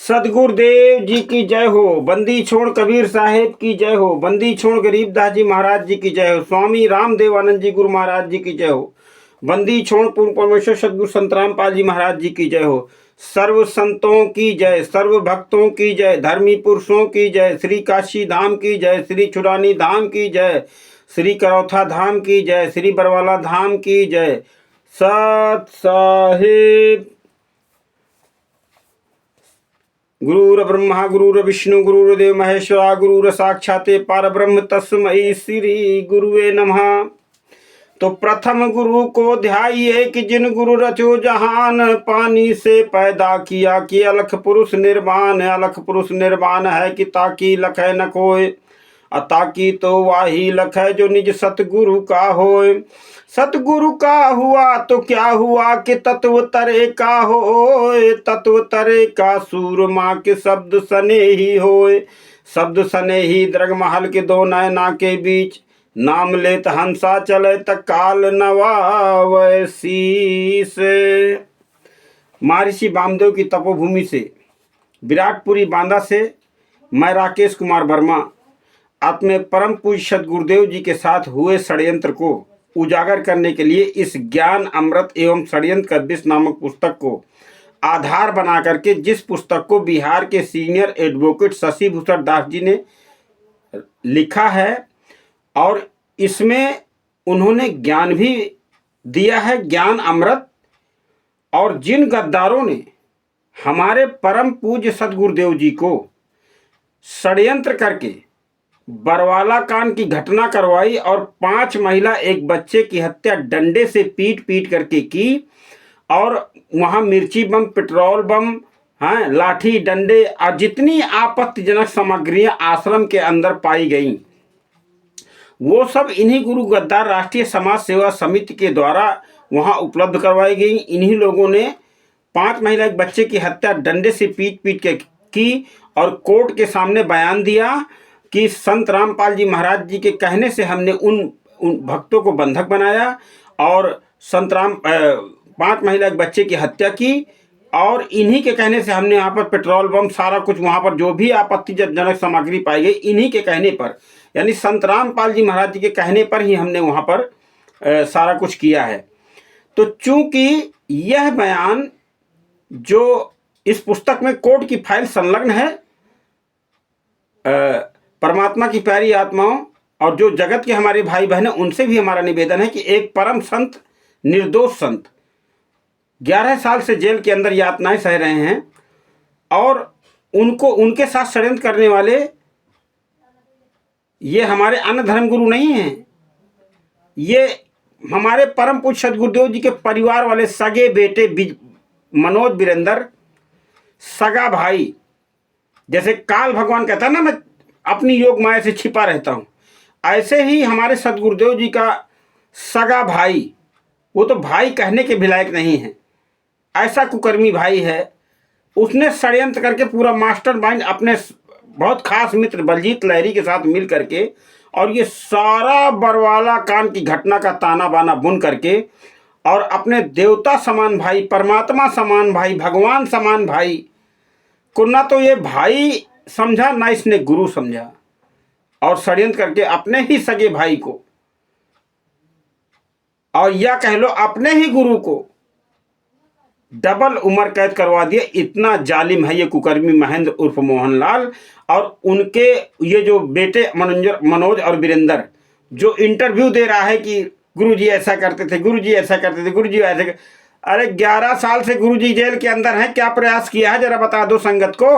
सदगुरुदेव जी की जय हो। बंदी छोड़ कबीर साहेब की जय हो। बंदी छोड़ गरीबदास जी महाराज जी की जय हो। स्वामी रामदेवानंद जी गुरु महाराज जी की जय हो। बंदी छोड़ पूर्ण परमेश्वर सदगुरु संत रामपाल जी महाराज जी की जय हो। सर्व संतों की जय, सर्व भक्तों की जय, धर्मी पुरुषों की जय, श्री काशी धाम की जय, श्री छुड़ानी धाम की जय, श्री करौथा धाम की जय, श्री बरवाला धाम की जय। सत साहिब। गुरुर ब्रह्मा गुरुर विष्णु गुरुर्देव महेश्वरा गुरुर साक्षात् परब्रह्म तस्मै श्री गुरुवे नमः। तो प्रथम गुरु को ध्याइए कि जिन गुरु रचो जहान, पानी से पैदा किया कि अलख पुरुष निर्वाण। अलख पुरुष निर्वाण है कि ताकि लख न कोय, ताकि तो वाही लख है जो निज सतगुरु का होय। सतगुरु का हुआ तो क्या हुआ कि तत्व तरे का होय। तत्व तरे का सूरमा के शब्द सने ही होय। शब्द सने ही द्रगमहल के दो नयना के बीच, नाम लेत हंसा चले त काल नवावै शीस। महर्षि वामदेव की तपोभूमि से, विराटपुरी बांदा से मैं राकेश कुमार वर्मा आत्मे परम पूज्य सदगुरुदेव जी के साथ हुए षड्यंत्र को उजागर करने के लिए इस ज्ञान अमृत एवं षड्यंत्र का विष नामक पुस्तक को आधार बना करके, जिस पुस्तक को बिहार के सीनियर एडवोकेट शशि भूषण दास जी ने लिखा है और इसमें उन्होंने ज्ञान भी दिया है, ज्ञान अमृत। और जिन गद्दारों ने हमारे परम पूज्य सदगुरुदेव जी को षड्यंत्र करके बरवाला कांड की घटना करवाई और 5 महिला एक बच्चे की हत्या डंडे से पीट पीट करके की, और वहाँ मिर्ची बम, पेट्रोल बम, हाँ, लाठी डंडे और जितनी आपत्तिजनक सामग्रियां आश्रम के अंदर पाई गईं, वो सब इन्हीं गुरु गद्दार राष्ट्रीय समाज सेवा समिति के द्वारा वहाँ उपलब्ध करवाई गई। इन्हीं लोगों ने 5 महिला एक बच्चे की हत्या डंडे से पीट पीट के की और कोर्ट के सामने बयान दिया कि संत रामपाल जी महाराज जी के कहने से हमने उन भक्तों को बंधक बनाया और 5 महिला एक बच्चे की हत्या की, और इन्हीं के कहने से हमने यहाँ पर पेट्रोल बम सारा कुछ वहाँ पर जो भी आपत्तिजनक सामग्री पाई गई, इन्हीं के कहने पर, यानी संत रामपाल जी महाराज जी के कहने पर ही हमने वहाँ पर सारा कुछ किया है। तो चूंकि यह बयान जो इस पुस्तक में कोर्ट की फाइल संलग्न है, परमात्मा की प्यारी आत्माओं और जो जगत के हमारे भाई बहन हैं, उनसे भी हमारा निवेदन है कि एक परम संत, निर्दोष संत 11 साल से जेल के अंदर यातनाएं सह रहे हैं, और उनको उनके साथ षड्यंत्र करने वाले ये हमारे अन्य धर्मगुरु नहीं हैं, ये हमारे परम पूज्य सदगुरुदेव जी के परिवार वाले सगे बेटे मनोज वीरेंद्र, सगा भाई। जैसे काल भगवान कहता है ना, मैं अपनी योग माया से छिपा रहता हूँ, ऐसे ही हमारे सदगुरुदेव जी का सगा भाई, वो तो भाई कहने के भी लायक नहीं है, ऐसा कुकर्मी भाई है। उसने षड्यंत्र करके पूरा मास्टरमाइंड अपने बहुत खास मित्र बलजीत लहरी के साथ मिल करके, और ये सारा बरवाला कांड की घटना का ताना बाना बुन करके, और अपने देवता समान भाई, परमात्मा समान भाई, भगवान समान भाई को ना तो ये भाई समझा, ना इसने गुरु समझा, और षड्यंत्र करके अपने ही सगे भाई को, और या कह लो अपने ही गुरु को डबल उम्र कैद करवा दिया। इतना जालिम है ये कुकर्मी महेंद्र उर्फ मोहनलाल। और उनके ये जो बेटे मनोज और वीरेंद्र, जो इंटरव्यू दे रहा है कि गुरुजी ऐसा करते थे, गुरुजी ऐसा करते थे, गुरुजी ऐसे अरे 11 साल से गुरुजी जेल के अंदर हैं, क्या प्रयास किया है जरा बता दो संगत को।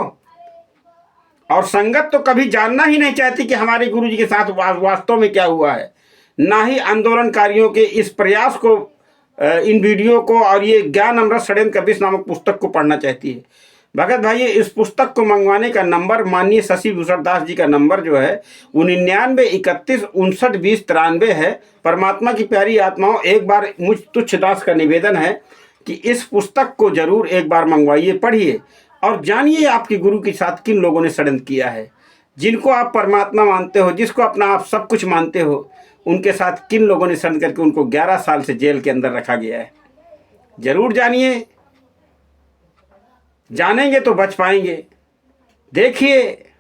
और संगत तो कभी जानना ही नहीं चाहती कि हमारे गुरुजी के साथ वास्तव में क्या हुआ है, ना ही आंदोलनकारियों के इस प्रयास को, इन वीडियो को और ये ज्ञान अमृत षड्यंत्र का विष नामक पुस्तक को पढ़ना चाहती है। भगत भाई, इस पुस्तक को मंगवाने का नंबर माननीय शशि भूषण दास जी का नंबर जो है 99 31 59 20 93 है। परमात्मा की प्यारी आत्माओं, एक बार मुझ तुच्छ दास का निवेदन है कि इस पुस्तक को जरूर एक बार मंगवाइए, पढ़िए और जानिए आपके गुरु के साथ किन लोगों ने षड्यंत्र किया है। जिनको आप परमात्मा मानते हो, जिसको अपना आप सब कुछ मानते हो, उनके साथ किन लोगों ने षड्यंत्र करके उनको 11 साल से जेल के अंदर रखा गया है। जरूर जानिए, जानेंगे तो बच पाएंगे। देखिए,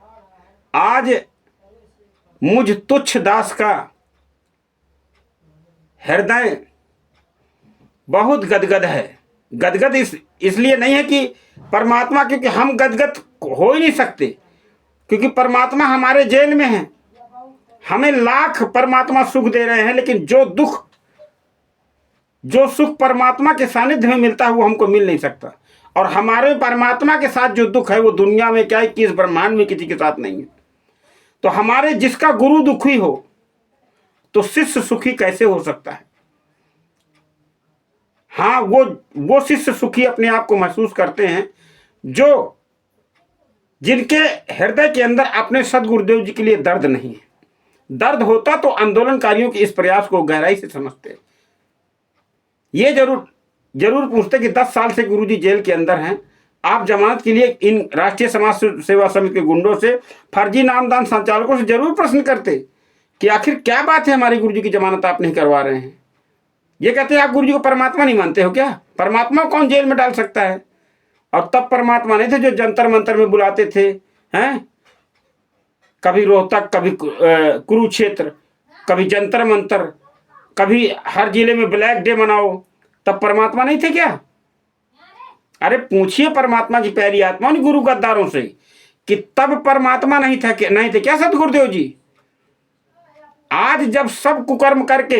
आज मुझ तुच्छ दास का हृदय बहुत गदगद है। गदगद इसलिए नहीं है कि परमात्मा, क्योंकि हम गदगद हो ही नहीं सकते, क्योंकि परमात्मा हमारे जेल में है। हमें लाख परमात्मा सुख दे रहे हैं, लेकिन जो सुख परमात्मा के सानिध्य में मिलता है वो हमको मिल नहीं सकता। और हमारे परमात्मा के साथ जो दुख है वो दुनिया में क्या है कि इस ब्रह्मांड में किसी के साथ नहीं है। तो हमारे जिसका गुरु दुखी हो तो शिष्य सुखी कैसे हो सकता है? हाँ, वो शिष्य सुखी अपने आप को महसूस करते हैं जो जिनके हृदय के अंदर अपने सदगुरुदेव जी के लिए दर्द नहीं है। दर्द होता तो आंदोलनकारियों के इस प्रयास को गहराई से समझते। ये जरूर पूछते कि 10 साल से गुरुजी जेल के अंदर हैं, आप जमानत के लिए इन राष्ट्रीय समाज सेवा समिति के गुंडों से, फर्जी नामदान संचालकों से जरूर प्रश्न करते कि आखिर क्या बात है, हमारे गुरुजी की जमानत आप नहीं करवा रहे हैं। ये कहते हैं आप गुरुजी को परमात्मा नहीं मानते हो क्या? परमात्मा कौन जेल में डाल सकता है? और तब परमात्मा नहीं थे जो जंतर मंतर में बुलाते थे, हैं? कभी रोहतक, कभी कुरुक्षेत्र, कभी जंतर मंतर, कभी हर जिले में ब्लैक डे मनाओ, तब परमात्मा नहीं थे क्या? अरे पूछिए परमात्मा की प्यारी आत्मा उन गुरु गद्दारों से कि तब परमात्मा नहीं थे क्या सदगुरुदेव जी? आज जब सब कुकर्म करके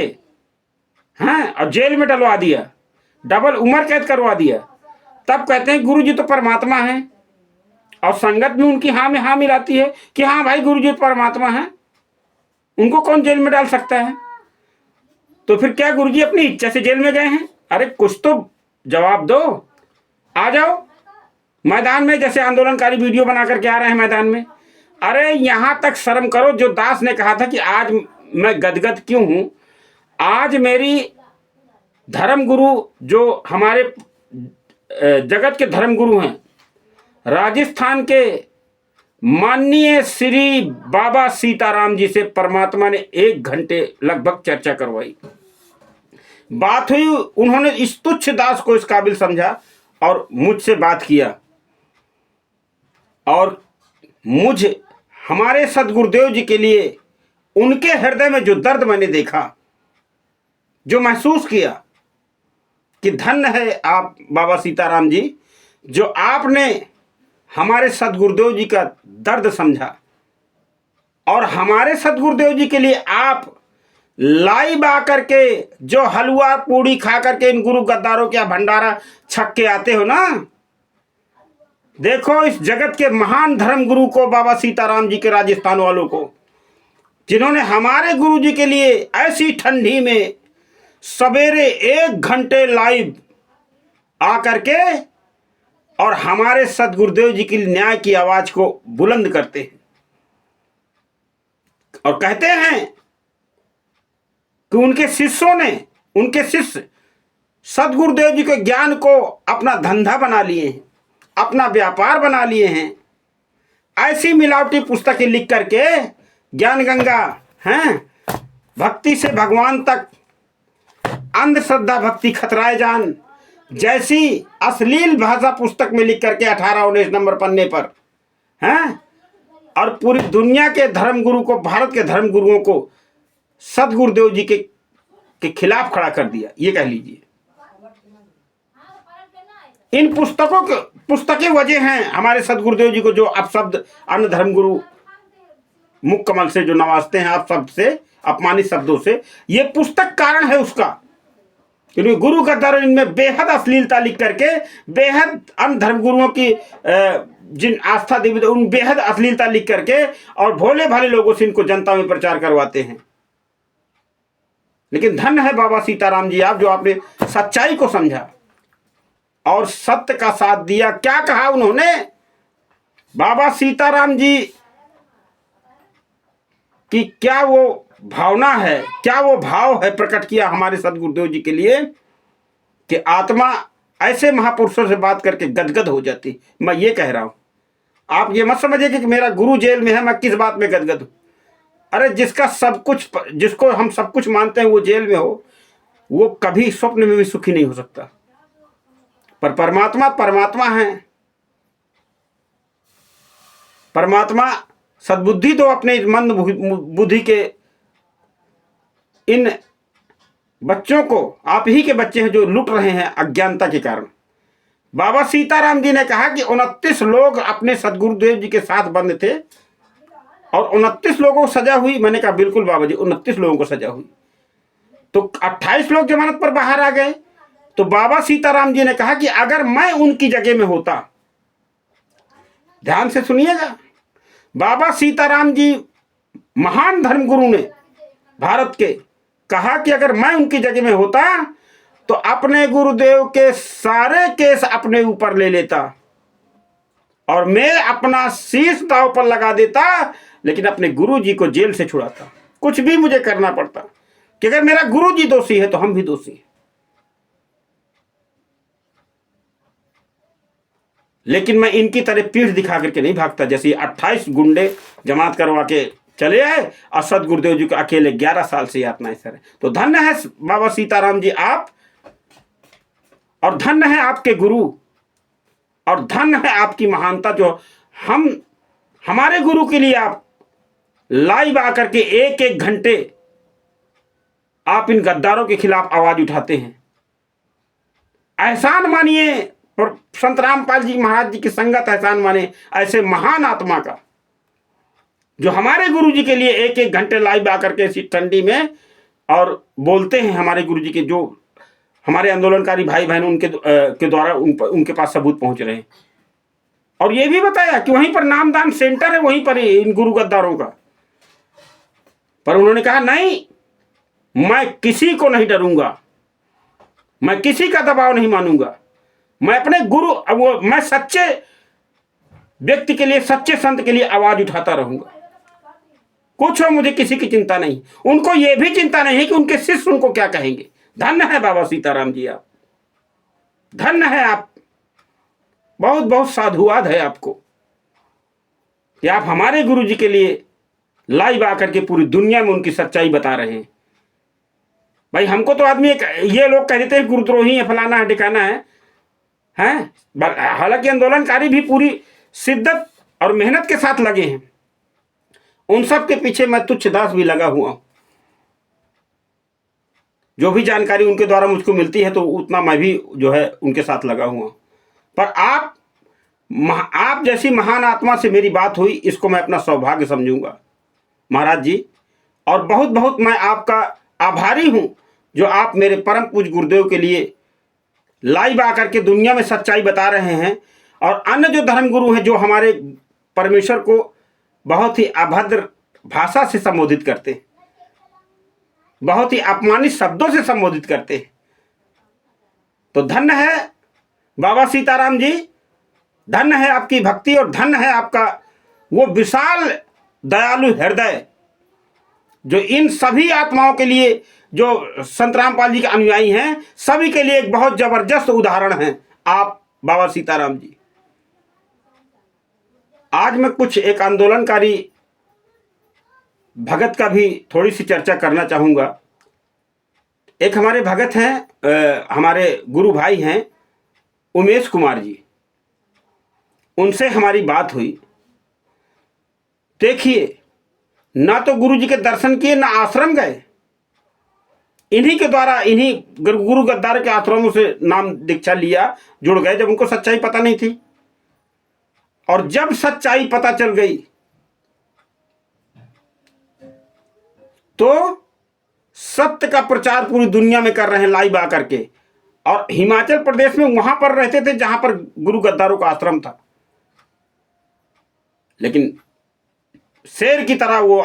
हैं और जेल में डलवा दिया, डबल उम्र कैद करवा दिया, तब कहते हैं गुरु जी तो परमात्मा है। और संगत भी उनकी हाँ में हाँ मिलाती है कि हाँ भाई गुरु जी परमात्मा है, उनको कौन जेल में डाल सकता है? तो फिर क्या गुरुजी अपनी इच्छा से जेल में गए हैं? अरे कुछ तो जवाब दो। आ जाओ मैदान में, जैसे आंदोलनकारी वीडियो बना करके आ रहे हैं मैदान में। अरे यहां तक शर्म करो, जो दास ने कहा था कि आज मैं गदगद क्यों हूं, आज मेरी धर्म गुरु, जो हमारे जगत के धर्म गुरु हैं, राजस्थान के माननीय श्री बाबा सीताराम जी से परमात्मा ने 1 घंटे लगभग चर्चा करवाई। बात हुई, उन्होंने इस तुच्छ दास को इस काबिल समझा और मुझसे बात किया। और हमारे सदगुरुदेव जी के लिए उनके हृदय में जो दर्द मैंने देखा, जो महसूस किया कि धन्य है आप बाबा सीताराम जी, जो आपने हमारे सदगुरुदेव जी का दर्द समझा और हमारे सदगुरुदेव जी के लिए आप लाइव आकर के जो हलवा पूड़ी खा करके इन गुरु गद्दारों के भंडारा छक के आते हो ना। देखो इस जगत के महान धर्म गुरु को, बाबा सीताराम जी के राजस्थान वालों को, जिन्होंने हमारे गुरु जी के लिए ऐसी ठंडी में सवेरे 1 घंटे लाइव आकर के और हमारे सदगुरुदेव जी की न्याय की आवाज को बुलंद करते हैं और कहते हैं कि उनके शिष्य सदगुरुदेव जी के ज्ञान को अपना धंधा बना लिए हैं, अपना व्यापार बना लिए हैं। ऐसी मिलावटी पुस्तकें लिख करके ज्ञान गंगा हैं, भक्ति से भगवान तक, अंधश्रद्धा भक्ति खतराए जान जैसी अश्लील भाषा पुस्तक में लिख करके 18-19 नंबर पन्ने पर हैं, और पूरी दुनिया के धर्मगुरु को, भारत के धर्मगुरुओं को सदगुरुदेव जी के खिलाफ खड़ा कर दिया, ये कह लीजिए। इन पुस्तकें वजह हैं हमारे सदगुरुदेव जी को, जो अपशब्द अन्य धर्मगुरु मुख कमल से जो नवाजते हैं अपशब्द से, अपमानित शब्दों से, ये पुस्तक कारण है उसका। क्योंकि गुरु गद्दार इनमें बेहद अश्लीलता लिख करके, बेहद अन्य धर्मगुरुओं की जिन आस्था देवी उन बेहद अश्लीलता लिख करके और भोले भाले लोगों से इनको जनता में प्रचार करवाते हैं। लेकिन धन्य है बाबा सीताराम जी आप, जो आपने सच्चाई को समझा और सत्य का साथ दिया। क्या कहा उन्होंने? बाबा सीताराम जी कि क्या वो भावना है, क्या वो भाव है प्रकट किया हमारे सदगुरुदेव जी के लिए कि आत्मा ऐसे महापुरुषों से बात करके गदगद हो जाती। मैं ये कह रहा हूं, आप ये मत समझिए कि मेरा गुरु जेल में है, मैं किस बात में गदगद हूं। अरे जिसका सब कुछ, जिसको हम सब कुछ मानते हैं वो जेल में हो, वो कभी स्वप्न में भी सुखी नहीं हो सकता। पर परमात्मा है। परमात्मा सद्बुद्धि दो अपने मंद बुद्धि के इन बच्चों को। आप ही के बच्चे हैं जो लुट रहे हैं अज्ञानता के कारण। बाबा सीताराम जी ने कहा कि 29 लोग अपने सदगुरुदेव जी के साथ बंद थे और 29 लोगों को सजा हुई। मैंने कहा बिल्कुल बाबा जी, 29 लोगों को सजा हुई। तो 28 लोग जमानत पर बाहर आ गए। तो बाबा सीताराम जी ने कहा कि अगर मैं उनकी जगह में होता, ध्यान से सुनिएगा, बाबा सीताराम जी महान धर्मगुरु ने भारत के कहा कि अगर मैं उनकी जगह में होता तो अपने गुरुदेव के सारे केस अपने ऊपर ले लेता और मैं अपना शीश दांव पर लगा देता, लेकिन अपने गुरु जी को जेल से छुड़ाता। कुछ भी मुझे करना पड़ता कि अगर मेरा गुरु जी दोषी है तो हम भी दोषी हैं। लेकिन मैं इनकी तरह पीठ दिखा करके नहीं भागता। जैसे 28 गुंडे जमात करवा के चले आए और सदगुरुदेव जी को अकेले 11 साल से यातनाएं सर। तो धन्य है बाबा सीताराम जी आप, और धन्य है आपके गुरु, और धन्य है आपकी महानता जो हमारे गुरु के लिए आप लाइव आकर के एक एक घंटे आप इन गद्दारों के खिलाफ आवाज उठाते हैं। एहसान मानिए संत रामपाल जी महाराज जी की संगत, एहसान माने ऐसे महान आत्मा का जो हमारे गुरु जी के लिए एक एक घंटे लाइव आकर के इसी ठंडी में और बोलते हैं। हमारे गुरु जी के जो हमारे आंदोलनकारी भाई बहन उनके के द्वारा उनके पास सबूत पहुंच रहे हैं। और ये भी बताया कि वहीं पर नामदान सेंटर है, वहीं पर इन गुरु गद्दारों का। पर उन्होंने कहा नहीं, मैं किसी को नहीं डरूंगा, मैं किसी का दबाव नहीं मानूंगा, मैं अपने गुरु मैं सच्चे व्यक्ति के लिए, सच्चे संत के लिए आवाज उठाता रहूंगा। कुछ हो मुझे किसी की चिंता नहीं। उनको यह भी चिंता नहीं है कि उनके शिष्य उनको क्या कहेंगे। धन्य है बाबा सीताराम जी आप, धन्य है आप, बहुत बहुत साधुवाद है आपको कि आप हमारे गुरु जी के लिए लाइव आकर के पूरी दुनिया में उनकी सच्चाई बता रहे हैं। भाई हमको तो आदमी ये लोग कह देते हैं गुरुद्रोही है, फलाना है, ठिकाना है। हालांकि आंदोलनकारी भी पूरी शिद्दत और मेहनत के साथ लगे हैं। उन सब के पीछे मैं तुच्छ दास भी लगा हुआ हूं। जो भी जानकारी उनके द्वारा मुझको मिलती है तो उतना मैं भी जो है उनके साथ लगा हुआ। पर आप जैसी महान आत्मा से मेरी बात हुई, इसको मैं अपना सौभाग्य समझूंगा महाराज जी। और बहुत बहुत मैं आपका आभारी हूं जो आप मेरे परम पूज्य गुरुदेव के लिए लाइव आकर के दुनिया में सच्चाई बता रहे हैं। और अन्य जो धर्मगुरु हैं जो हमारे परमेश्वर को बहुत ही अभद्र भाषा से संबोधित करते हैं, बहुत ही अपमानित शब्दों से संबोधित करते हैं, तो धन्य है बाबा सीताराम जी, धन्य है आपकी भक्ति और धन्य है आपका वो विशाल दयालु हृदय जो इन सभी आत्माओं के लिए, जो संत रामपाल जी के अनुयायी हैं, सभी के लिए एक बहुत जबरदस्त उदाहरण हैं आप बाबा सीताराम जी। आज मैं कुछ एक आंदोलनकारी भगत का भी थोड़ी सी चर्चा करना चाहूंगा। एक हमारे भगत हैं, हमारे गुरु भाई हैं उमेश कुमार जी, उनसे हमारी बात हुई। देखिए, ना तो गुरु जी के दर्शन किए, ना आश्रम गए, इन्हीं के द्वारा, इन्हीं गुरु गद्दार के आश्रमों से नाम दीक्षा लिया, जुड़ गए जब उनको सच्चाई पता नहीं थी। और जब सच्चाई पता चल गई तो सत्य का प्रचार पूरी दुनिया में कर रहे हैं लाइव आकर के। और हिमाचल प्रदेश में वहां पर रहते थे जहां पर गुरु गद्दारों का आश्रम था, लेकिन शेर की तरह वो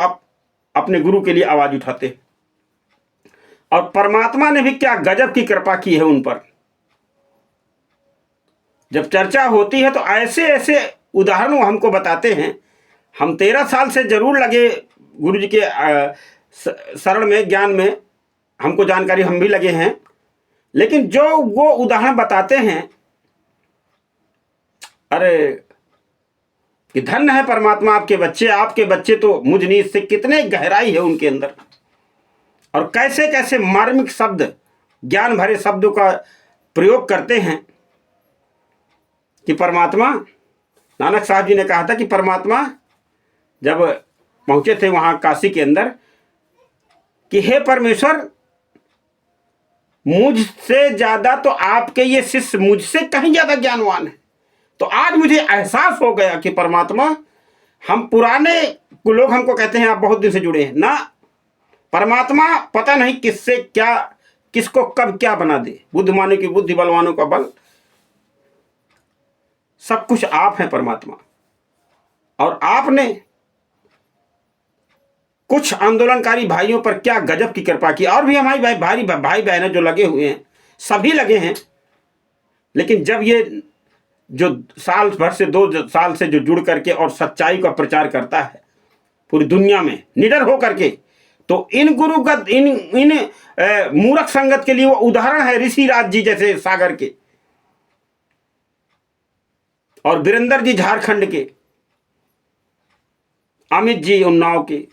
अपने गुरु के लिए आवाज उठाते। और परमात्मा ने भी क्या गजब की कृपा की है उन पर। जब चर्चा होती है तो ऐसे ऐसे उदाहरण वो हमको बताते हैं। हम 13 साल से जरूर लगे गुरु जी के शरण में, ज्ञान में, हमको जानकारी हम भी लगे हैं, लेकिन जो वो उदाहरण बताते हैं, अरे कि धन्य है परमात्मा आपके बच्चे तो मुझ नीच से, कितने गहराई है उनके अंदर और कैसे कैसे मार्मिक शब्द, ज्ञान भरे शब्दों का प्रयोग करते हैं कि परमात्मा, नानक साहब जी ने कहा था कि परमात्मा जब पहुंचे थे वहां काशी के अंदर कि हे परमेश्वर, मुझसे ज्यादा तो आपके ये शिष्य मुझसे कहीं ज्यादा ज्ञानवान है। तो आज मुझे एहसास हो गया कि परमात्मा, हम पुराने लोग हमको कहते हैं आप बहुत दिन से जुड़े हैं ना, परमात्मा पता नहीं किससे क्या, किसको कब क्या बना दे। बुद्धिमानों की बुद्धि, बलवानों का बल, सब कुछ आप हैं परमात्मा। और आपने कुछ आंदोलनकारी भाइयों पर क्या गजब की कृपा की। और भी हमारी भाई बहन जो लगे हुए हैं, सभी लगे हैं। लेकिन जब ये जो साल भर से 2 साल से जो जुड़ करके और सच्चाई का प्रचार करता है पूरी दुनिया में निडर हो करके, तो इन गुरुगत इन मूर्ख संगत के लिए वो उदाहरण है। ऋषिराज जी जैसे सागर के, और वीरेंद्र जी झारखंड के, अमित जी उन्नाव के,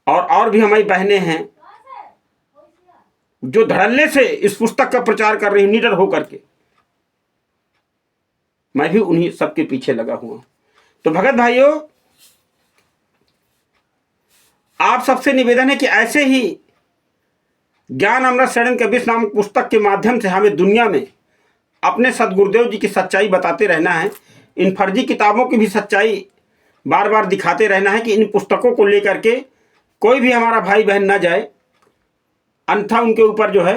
और भी हमारी बहनें हैं जो धड़ल्ले से इस पुस्तक का प्रचार कर रही, निडर होकर के। मैं भी उन्हीं सबके पीछे लगा हुआ। तो भगत भाइयों, आप सबसे निवेदन है कि ऐसे ही ज्ञान अमृत शरण कबीर नामक पुस्तक के माध्यम से हमें दुनिया में अपने सदगुरुदेव जी की सच्चाई बताते रहना है। इन फर्जी किताबों की भी सच्चाई बार बार दिखाते रहना है कि इन पुस्तकों को लेकर के कोई भी हमारा भाई बहन ना जाए, अन्यथा उनके ऊपर जो है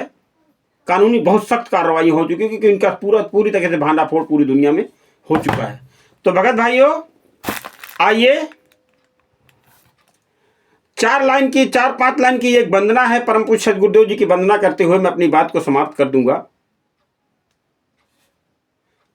कानूनी बहुत सख्त कार्रवाई हो चुकी है, क्योंकि इनका पूरी तरह से भांडाफोड़ पूरी दुनिया में हो चुका है। तो भगत भाइयों, आइए 4-5 लाइन की एक वंदना है। परम पूज्य सदगुरुदेव जी की वंदना करते हुए मैं अपनी बात को समाप्त कर दूंगा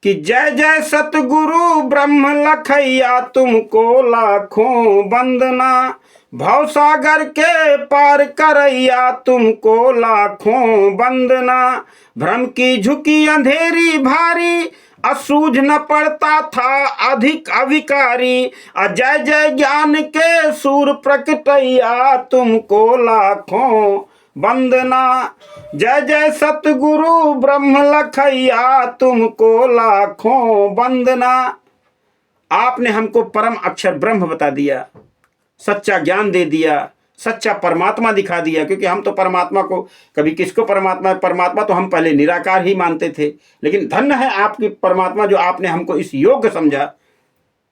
कि जय जय सतगुरु ब्रह्म लखैया, तुमको लाखों वंदना। भवसागर के पार करैया, तुमको लाखों वंदना। भ्रम की झुकी अंधेरी भारी, असूझ न पड़ता था अधिक अविकारी। जय जय ज्ञान के सूर प्रकटैया, तुमको लाखों वंदना। जय जय सतगुरु ब्रह्म लखैया, तुमको लाखों वंदना। आपने हमको परम अक्षर ब्रह्म बता दिया, सच्चा ज्ञान दे दिया, सच्चा परमात्मा दिखा दिया। क्योंकि हम तो परमात्मा को कभी किसको परमात्मा तो हम पहले निराकार ही मानते थे। लेकिन धन्य है आपकी परमात्मा जो आपने हमको इस योग्य समझा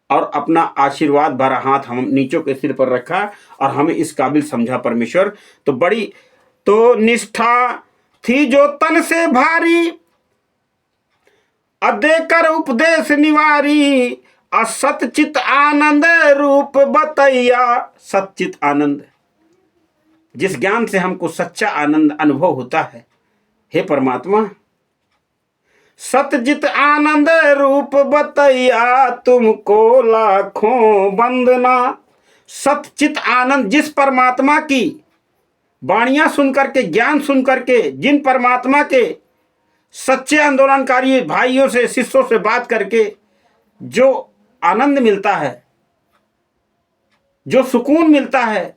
और अपना आशीर्वाद भरा हाथ हम नीचों के सिर पर रखा और हमें इस काबिल समझा परमेश्वर। तो बड़ी तो निष्ठा थी जो तन से भारी, देकर उपदेश निवारी। असतचित आनंद रूप बतैया। सच्चित आनंद, जिस ज्ञान से हमको सच्चा आनंद अनुभव होता है, हे परमात्मा, सतचित आनंद रूप बतैया, तुमको लाखों वंदना। सतचित आनंद, जिस परमात्मा की वाणियां सुनकर के, ज्ञान सुनकर के, जिन परमात्मा के सच्चे आंदोलनकारी भाइयों से, शिष्यों से बात करके जो आनंद मिलता है, जो सुकून मिलता है,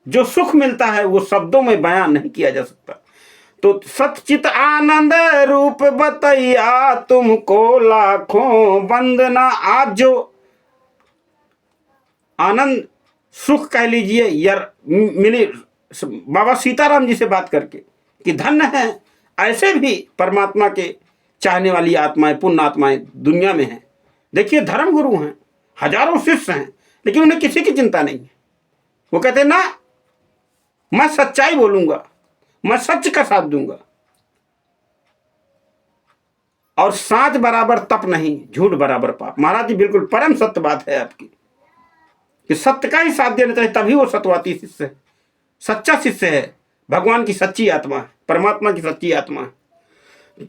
जो सुख मिलता है, वो शब्दों में बयान नहीं किया जा सकता। तो सतचित आनंद रूप बतैया, तुमको लाखों वंदना। आज जो आनंद सुख कह लीजिए यार मिली बाबा सीताराम जी से बात करके कि धन्य है, ऐसे भी परमात्मा के चाहने वाली आत्माएं, पुण्य आत्माएं दुनिया में हैं। देखिए, धर्म गुरु हैं, हजारों शिष्य हैं, लेकिन उन्हें किसी की चिंता नहीं है। वो कहते हैं ना, मैं सच्चाई बोलूंगा, मैं सच का साथ दूंगा। और साच बराबर तप नहीं, झूठ बराबर पाप। महाराज जी बिल्कुल परम सत्य बात है आपकी कि सत्य का ही साथ देना चाहिए, तभी वो सत्यवाती शिष्य है, सच्चा शिष्य है, भगवान की सच्ची आत्मा है, परमात्मा की सच्ची आत्मा है।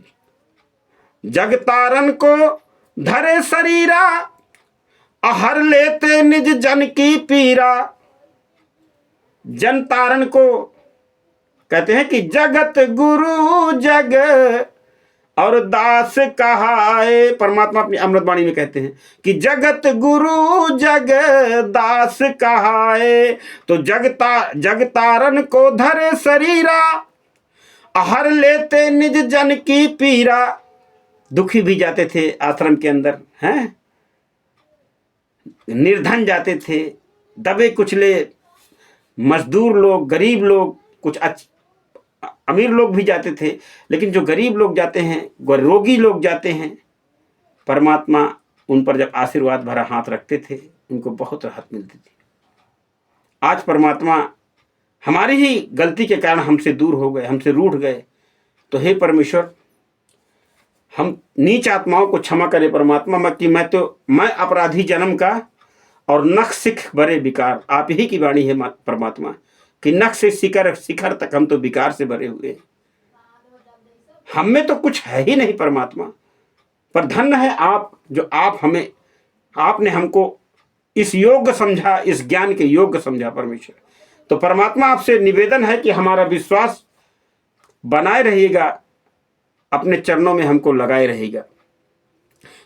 जग तारन को धरे शरीरा, हर लेते निज जन की पीरा। जन तारण को कहते हैं कि जगत गुरु जग और दास कहाए। परमात्मा अपनी अमृतवाणी में कहते हैं कि जगत गुरु जग दास कहाए। तो जग तारण को धरे शरीरा, हर लेते निज जन की पीरा। दुखी भी जाते थे आश्रम के अंदर हैं, निर्धन जाते थे, दबे कुचले मजदूर लोग, गरीब लोग, कुछ अमीर लोग भी जाते थे, लेकिन जो गरीब लोग जाते हैं, रोगी लोग जाते हैं, परमात्मा उन पर जब आशीर्वाद भरा हाथ रखते थे, उनको बहुत राहत मिलती थी। आज परमात्मा हमारी ही गलती के कारण हमसे दूर हो गए, हमसे रूठ गए। तो हे परमेश्वर, हम नीच आत्माओं को क्षमा करे परमात्मा, कि मैं अपराधी जन्म का और नख सिख बरे विकार। आप ही की वाणी है परमात्मा कि नख से शिखर तक हम तो विकार से भरे हुए हैं। हम में तो कुछ है ही नहीं परमात्मा, पर धन्य है आप, जो आपने हमको इस योग्य समझा, इस ज्ञान के योग्य समझा परमेश्वर। तो परमात्मा आपसे निवेदन है कि हमारा विश्वास बनाए रहिएगा, अपने चरणों में हमको लगाए रहेगा।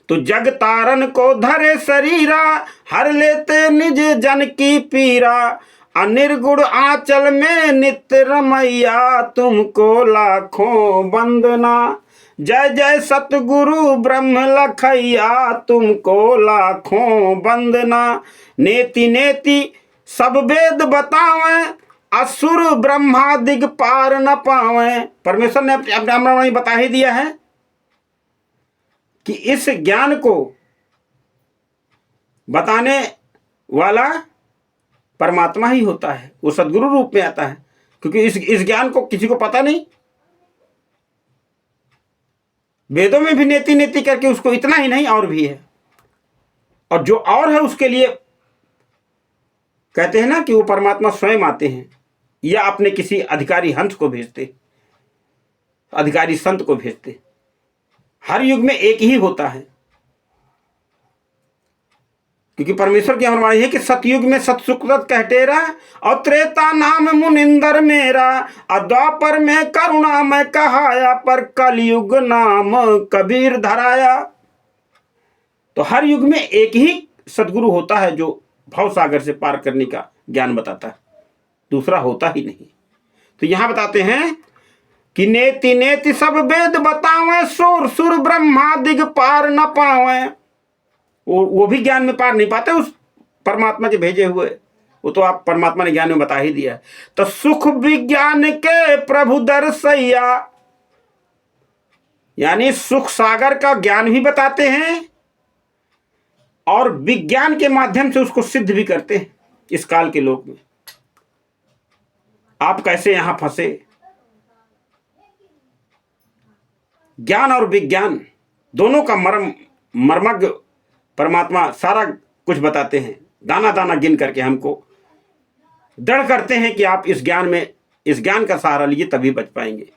तो जग तारन को धरे शरीरा, हर लेते निज जन की पीरा, अनिर्गुण आंचल में नित्य रमैया, तुमको लाखों वंदना। जय जय सतगुरु ब्रह्म लखैया, तुमको लाखों वंदना। नेति नेति सब वेद बतावें, असुर ब्रह्मा दिगपार न पावें। परमेश्वर ने अपने बता ही दिया है कि इस ज्ञान को बताने वाला परमात्मा ही होता है, वो सदगुरु रूप में आता है, क्योंकि इस ज्ञान को किसी को पता नहीं। वेदों में भी नेति नेति करके उसको इतना ही नहीं और भी है, और जो और है उसके लिए कहते हैं ना कि वो परमात्मा स्वयं आते हैं या अपने किसी अधिकारी हंस को भेजते, अधिकारी संत को भेजते। हर युग में एक ही होता है, क्योंकि परमेश्वर की हमारी है कि सतयुग में सतसुकृत कहटेरा, और त्रेता नाम मुनिंदर मेरा, द्वापर में करुणा मैं कहाया, पर कलयुग नाम कबीर धराया। तो हर युग में एक ही सदगुरु होता है जो भव सागर से पार करने का ज्ञान बताता है, दूसरा होता ही नहीं। तो यहां बताते हैं कि नेति नेति सब वेद बतावें, सुर सुर ब्रह्मा दिग पार न पावें। वो भी ज्ञान में पार नहीं पाते उस परमात्मा के भेजे हुए, वो तो आप परमात्मा ने ज्ञान में बता ही दिया। तो सुख विज्ञान के प्रभु दर्शैया, यानी सुख सागर का ज्ञान भी बताते हैं और विज्ञान के माध्यम से उसको सिद्ध भी करते हैं। इस काल के लोग में आप कैसे यहां फंसे, ज्ञान और विज्ञान दोनों का मर्मज्ञ परमात्मा सारा कुछ बताते हैं, दाना दाना गिन करके हमको दृढ़ करते हैं कि आप इस ज्ञान का सहारा लीजिए, तभी बच पाएंगे।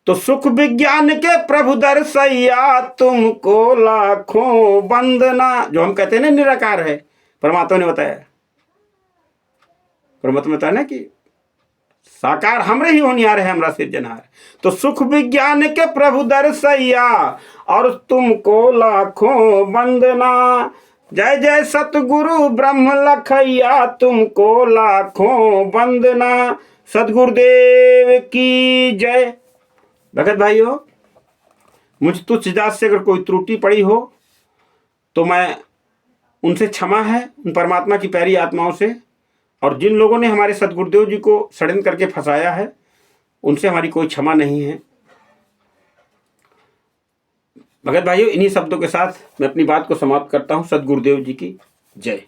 तो सुख विज्ञान के प्रभु दर्शैया, तुमको लाखों वंदना। जो हम कहते हैं ना निराकार है, परमात्मा ने बताया, परमात्मा बताया ना कि साकार हमरे ही होनिहार है, हमरा सिरजनहार। तो सुख विज्ञान के प्रभु दर्शैया, और तुमको लाखों वंदना। जय जय सतगुरु ब्रह्म लखैया, तुमको लाखों वंदना। सतगुरुदेव की जय। भगत भाइयों, मुझ तुच्छ जात से अगर कोई त्रुटि पड़ी हो तो मैं उनसे क्षमा है, उन परमात्मा की प्यारी आत्माओं से। और जिन लोगों ने हमारे सतगुरुदेव जी को षड्यंत्र करके फंसाया है, उनसे हमारी कोई क्षमा नहीं है। भगत भाइयों, इन्हीं शब्दों के साथ मैं अपनी बात को समाप्त करता हूं। सतगुरुदेव जी की जय।